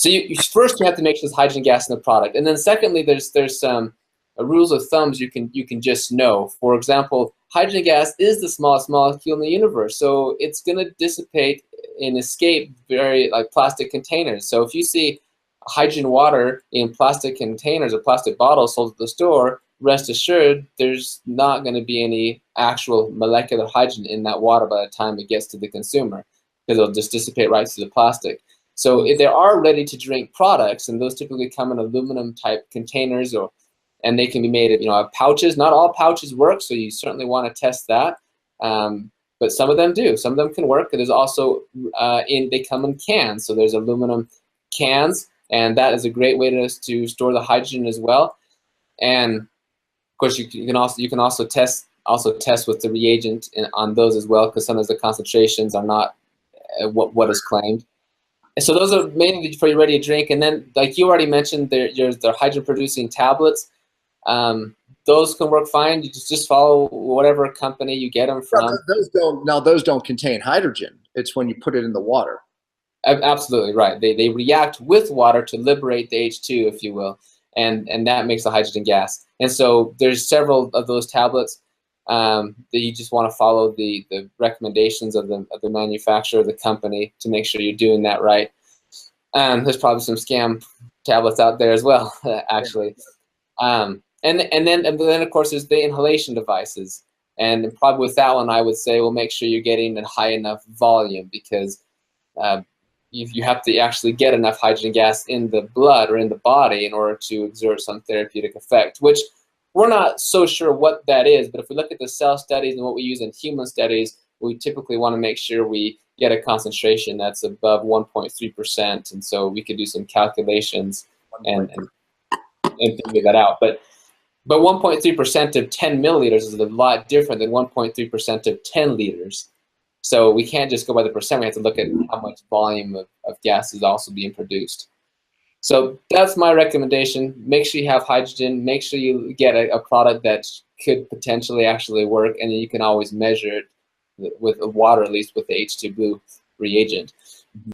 So first you have to make sure there's hydrogen gas in the product, and then secondly, there's some rules of thumbs you can just know. For example, hydrogen gas is the smallest molecule in the universe, so it's going to dissipate and escape very like plastic containers. So if you see hydrogen water in plastic containers or plastic bottles sold at the store, rest assured there's not going to be any actual molecular hydrogen in that water by the time it gets to the consumer, because it'll just dissipate right through the plastic. So if there are ready-to-drink products, and those typically come in aluminum-type containers, and they can be made of, of pouches. Not all pouches work, so you certainly want to test that. But some of them do. Some of them can work. There's also they come in cans, so there's aluminum cans, and that is a great way to store the hydrogen as well. And of course, you can also test with the reagent on those as well, because sometimes the concentrations are not what is claimed. So those are mainly for your ready to drink, and then like you already mentioned, there's the hydrogen producing tablets. Those can work fine. You just follow whatever company you get them from. Those don't contain hydrogen. It's when you put it in the water. Absolutely right. They react with water to liberate the H2, if you will, and that makes the hydrogen gas. And so there's several of those tablets that you just want to follow the recommendations of the manufacturer, the company, to make sure you're doing that right. There's probably some scam tablets out there as well, actually. And then of course there's the inhalation devices, and probably with that one I would say, well, make sure you're getting a high enough volume, because you have to actually get enough hydrogen gas in the blood or in the body in order to exert some therapeutic effect, which we're not so sure what that is. But if we look at the cell studies and what we use in human studies, we typically want to make sure we get a concentration that's above 1.3%, and so we could do some calculations and figure that out. But 1.3% of 10 milliliters is a lot different than 1.3% of 10 liters. So we can't just go by the percent. We have to look at how much volume of gas is also being produced. So that's my recommendation. Make sure you have hydrogen. Make sure you get a product that could potentially actually work, and then you can always measure it with water, at least with the H2 blue reagent.